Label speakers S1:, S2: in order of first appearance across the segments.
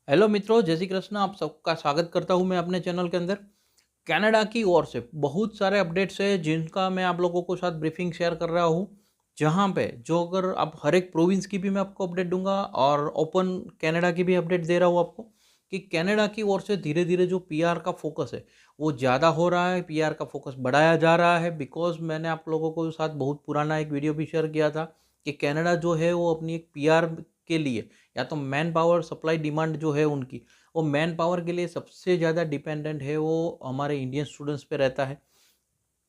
S1: Hello मित्रों, जय श्री कृष्ण। आप सबका स्वागत करता हूं मैं अपने चैनल के अंदर। कनाडा की ओर से बहुत सारे अपडेट्स है जिनका मैं आप लोगों को साथ ब्रीफिंग शेयर कर रहा हूं। जहां पे जो अगर आप हर एक प्रोविंस की भी मैं आपको अपडेट दूंगा और ओपन कनाडा की भी अपडेट दे रहा हूं आपको कि कनाडा की ओर से धीरे धीरे जो पीआर का फोकस है वो ज़्यादा हो रहा है, पीआर का फोकस बढ़ाया जा रहा है। बिकॉज मैंने आप लोगों को साथ बहुत पुराना एक वीडियो भी शेयर किया था कि कनाडा जो है वो अपनी एक पीआर के लिए या तो मैन पावर सप्लाई डिमांड जो है उनकी, वो मैन पावर के लिए सबसे ज़्यादा डिपेंडेंट है, वो हमारे इंडियन स्टूडेंट्स पे रहता है।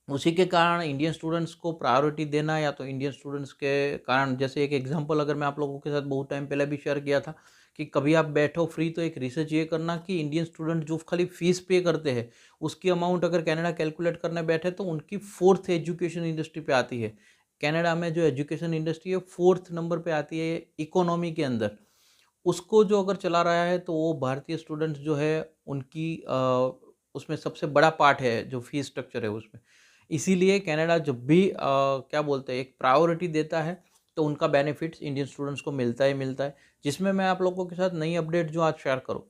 S1: उसी के कारण इंडियन स्टूडेंट्स को प्रायोरिटी देना या तो इंडियन स्टूडेंट्स के कारण, जैसे एक एग्जांपल अगर मैं आप लोगों के साथ बहुत टाइम पहले भी शेयर किया था कि कभी आप बैठो फ्री तो एक रिसर्च ये करना कि इंडियन स्टूडेंट जो खाली फीस पे करते हैं उसकी अमाउंट अगर कनाडा कैलकुलेट करने बैठे तो उनकी फोर्थ एजुकेशन इंडस्ट्री पे आती है। कनाडा में जो एजुकेशन इंडस्ट्री है फोर्थ नंबर पे आती है इकोनॉमी के अंदर। उसको जो अगर चला रहा है तो वो भारतीय स्टूडेंट्स जो है उनकी उसमें सबसे बड़ा पार्ट है जो फीस स्ट्रक्चर है उसमें। इसीलिए कनाडा जब भी क्या बोलते हैं एक प्रायोरिटी देता है तो उनका बेनिफिट्स इंडियन स्टूडेंट्स को मिलता ही मिलता है। जिसमें मैं आप लोगों के साथ नई अपडेट जो आज शेयर करूँ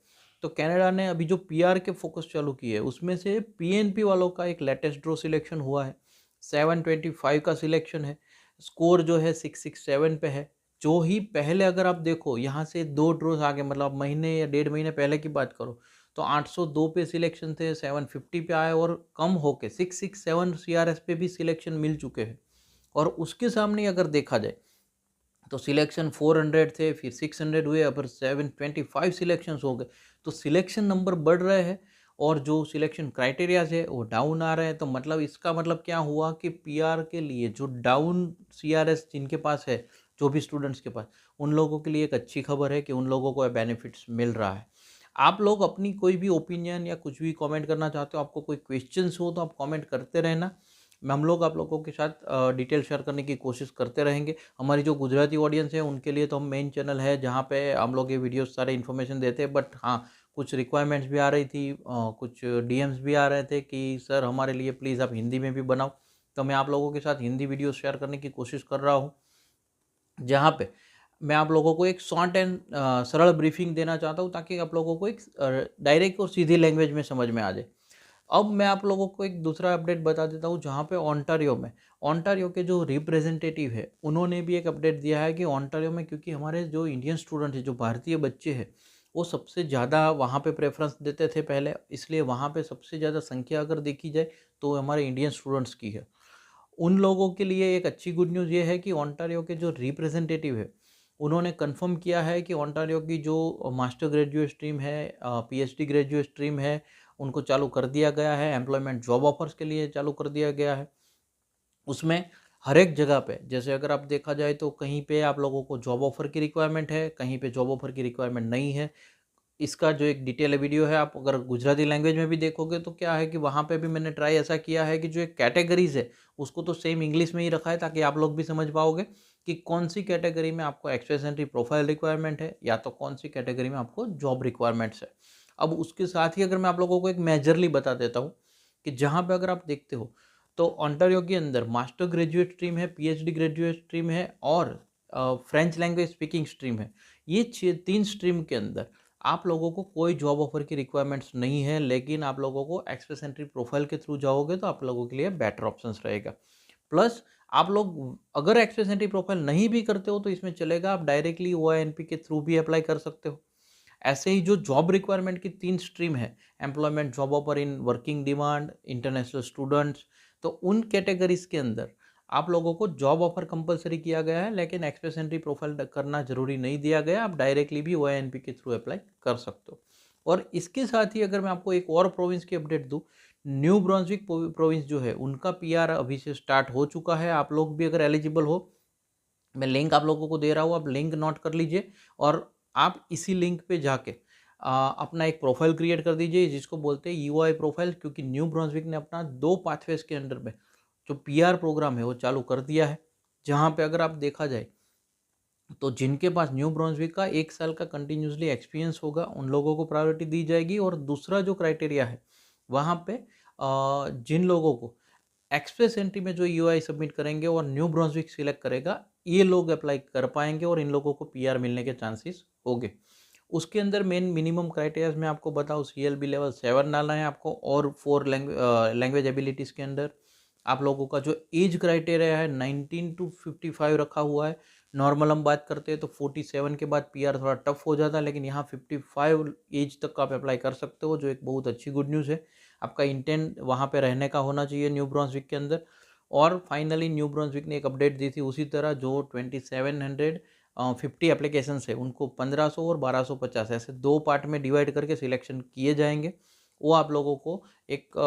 S1: तो कनाडा ने अभी जो पीआर के फोकस चालू किए है उसमें से पीएनपी वालों का एक लेटेस्ट ड्रॉ सिलेक्शन हुआ है। 725 का सिलेक्शन है। स्कोर जो है 667 पे है। जो ही पहले अगर आप देखो यहाँ से 2 ड्रॉज आगे, मतलब महीने या डेढ़ महीने पहले की बात करो तो 802 पे सिलेक्शन थे, 750 पे आए और कम होके 667 सीआरएस पे भी सिलेक्शन मिल चुके हैं। और उसके सामने अगर देखा जाए तो सिलेक्शन 400 थे, फिर 600 हुए, अब 725 सिलेक्शंस हो गए। तो सिलेक्शन नंबर बढ़ रहे हैं और जो सिलेक्शन क्राइटेरियाज है वो डाउन आ रहे हैं। तो मतलब इसका मतलब क्या हुआ कि पीआर के लिए जो डाउन सीआरएस जिनके पास है, जो भी स्टूडेंट्स के पास, उन लोगों के लिए एक अच्छी खबर है कि उन लोगों को बेनिफिट्स मिल रहा है। आप लोग अपनी कोई भी ओपिनियन या कुछ भी कमेंट करना चाहते हो, आपको कोई क्वेश्चंस हो तो आप कमेंट करते रहना। हम लोग आप लोगों के साथ डिटेल शेयर करने की कोशिश करते रहेंगे। हमारी जो गुजराती ऑडियंस है उनके लिए तो हम मेन चैनल है जहाँ पे हम लोग ये वीडियोस सारे इन्फॉर्मेशन देते हैं। बट हाँ, कुछ रिक्वायरमेंट्स भी आ रही थी, कुछ डीएम्स भी आ रहे थे कि सर हमारे लिए प्लीज़ आप हिंदी में भी बनाओ। तो मैं आप लोगों के साथ हिंदी वीडियो शेयर करने की कोशिश कर रहा हूँ, जहाँ पे मैं आप लोगों को एक शॉर्ट एंड सरल ब्रीफिंग देना चाहता हूँ ताकि आप लोगों को एक डायरेक्ट और सीधी लैंग्वेज में समझ में आ जाए। अब मैं आप लोगों को एक दूसरा अपडेट बता देता हूँ, जहाँ पे ओंटारियो के जो रिप्रेजेंटेटिव है उन्होंने भी एक अपडेट दिया है कि ओंटारियो में, क्योंकि हमारे जो इंडियन स्टूडेंट है, जो भारतीय बच्चे हैं, वो सबसे ज़्यादा वहाँ पे प्रेफरेंस देते थे पहले, इसलिए वहाँ पे सबसे ज़्यादा संख्या अगर देखी जाए तो हमारे इंडियन स्टूडेंट्स की है। उन लोगों के लिए एक अच्छी गुड न्यूज़ ये है कि ओंटारियो के जो रिप्रेजेंटेटिव है उन्होंने कंफर्म किया है कि ओंटारियो की जो मास्टर ग्रेजुएट स्ट्रीम है, पीएचडी ग्रेजुएट स्ट्रीम है, उनको चालू कर दिया गया है। एम्प्लॉयमेंट जॉब ऑफर्स के लिए चालू कर दिया गया है। उसमें हर एक जगह पे, जैसे अगर आप देखा जाए तो कहीं पे आप लोगों को जॉब ऑफर की रिक्वायरमेंट है, कहीं पे जॉब ऑफर की रिक्वायरमेंट नहीं है। इसका जो एक डिटेल वीडियो है, आप अगर गुजराती लैंग्वेज में भी देखोगे तो क्या है कि वहाँ पे भी मैंने ट्राई ऐसा किया है कि जो एक कैटेगरीज है उसको तो सेम इंग्लिश में ही रखा है ताकि आप लोग भी समझ पाओगे कि कौन सी कैटेगरी में आपको एक्सेस एंट्री प्रोफाइल रिक्वायरमेंट है या तो कौन सी कैटेगरी में आपको जॉब रिक्वायरमेंट्स है। अब उसके साथ ही अगर मैं आप लोगों को एक मेजरली बता देता हूँ कि जहाँ पे अगर आप देखते हो तो ओंटारियो के अंदर मास्टर ग्रेजुएट स्ट्रीम है, पीएचडी ग्रेजुएट स्ट्रीम है और फ्रेंच लैंग्वेज स्पीकिंग स्ट्रीम है। ये 3 स्ट्रीम के अंदर आप लोगों को कोई जॉब ऑफर की रिक्वायरमेंट्स नहीं है, लेकिन आप लोगों को एक्सेस एंट्री प्रोफाइल के थ्रू जाओगे तो आप लोगों के लिए बेटर ऑप्शंस रहेगा। प्लस आप लोग अगर एक्सेस एंट्री प्रोफाइल नहीं भी करते हो तो इसमें चलेगा, आप डायरेक्टली ओआईएनपी के थ्रू भी अप्लाई कर सकते हो। ऐसे ही जो जॉब रिक्वायरमेंट की 3 स्ट्रीम है, employment job offer in working demand, international students, तो उन कैटेगरीज के अंदर आप लोगों को जॉब ऑफर कंपलसरी किया गया है, लेकिन एक्सप्रेस एंट्री प्रोफाइल करना जरूरी नहीं दिया गया। आप डायरेक्टली भी ओआईएनपी के थ्रू अप्लाई कर सकते हो। और इसके साथ ही अगर मैं आपको एक और प्रोविंस की अपडेट दूँ, न्यू ब्रांसविक प्रोविंस जो है उनका पीआर अभी से स्टार्ट हो चुका है। आप लोग भी अगर एलिजिबल हो, मैं लिंक आप लोगों को दे रहा हूँ, आप लिंक नोट कर लीजिए और आप इसी लिंक पे जाके अपना एक प्रोफाइल क्रिएट कर दीजिए जिसको बोलते हैं यूआई प्रोफाइल, क्योंकि न्यू ब्रांसविक ने अपना 2 पाथवेज के अंडर में जो पीआर प्रोग्राम है वो चालू कर दिया है। जहाँ पे अगर आप देखा जाए तो जिनके पास न्यू ब्रांसविक का 1 साल का कंटिन्यूसली एक्सपीरियंस होगा उन लोगों को प्रायोरिटी दी जाएगी। और दूसरा जो क्राइटेरिया है वहाँ पे जिन लोगों को एक्सप्रेस एंट्री में जो यूआई सबमिट करेंगे और न्यू ब्रांसविक सिलेक्ट करेगा, ये लोग अप्लाई कर पाएंगे और इन लोगों को पीआर मिलने के चांसेस होंगे। उसके अंदर मेन मिनिमम क्राइटेरियाज मैं आपको बताऊँ, CLB लेवल 7 डालना है आपको, और 4 लैंग्वेज एबिलिटीज़ के अंदर आप लोगों का जो एज क्राइटेरिया है 19 टू 55 रखा हुआ है। नॉर्मल हम बात करते हैं तो 47 के बाद PR थोड़ा टफ हो जाता है, लेकिन यहाँ 55 एज तक का आप अप्लाई कर सकते हो, जो एक बहुत अच्छी गुड न्यूज़ है। आपका इंटेंट वहाँ पे रहने का होना चाहिए न्यू ब्रांसविक के अंदर। और फाइनली न्यू ब्रांसविक ने एक अपडेट दी थी उसी तरह, जो 2750 एप्लीकेशंस है उनको 1500 और 1250 ऐसे 2 पार्ट में डिवाइड करके सिलेक्शन किए जाएंगे। वो आप लोगों को एक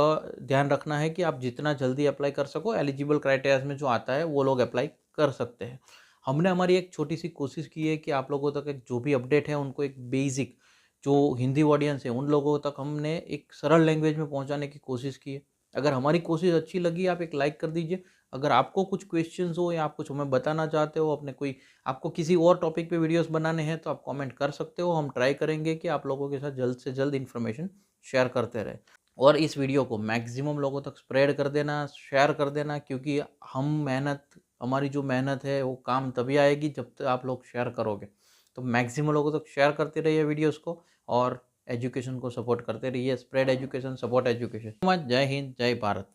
S1: ध्यान रखना है कि आप जितना जल्दी अप्लाई कर सको, एलिजिबल क्राइटेरियाज में जो आता है वो लोग अप्लाई कर सकते हैं। हमने हमारी एक छोटी सी कोशिश की है कि आप लोगों तक एक जो भी अपडेट है उनको एक बेसिक, जो हिंदी ऑडियंस है उन लोगों तक हमने एक सरल लैंग्वेज में पहुंचाने की कोशिश की है। अगर हमारी कोशिश अच्छी लगी, आप एक लाइक कर दीजिए। अगर आपको कुछ क्वेश्चंस हो या आप कुछ हमें बताना चाहते हो, अपने कोई आपको किसी और टॉपिक पे वीडियोस बनाने हैं, तो आप कमेंट कर सकते हो। हम ट्राई करेंगे कि आप लोगों के साथ जल्द से जल्द इन्फॉर्मेशन शेयर करते रहे। और इस वीडियो को मैक्सिमम लोगों तक स्प्रेड कर देना, शेयर कर देना, क्योंकि हमारी जो मेहनत है वो काम तभी आएगी जब तक आप लोग शेयर करोगे। तो मैक्सिमम लोगों तक शेयर करते रहिए वीडियोस को, और एजुकेशन को सपोर्ट करते रहिए। Spread education, support education. जय हिंद, जय भारत।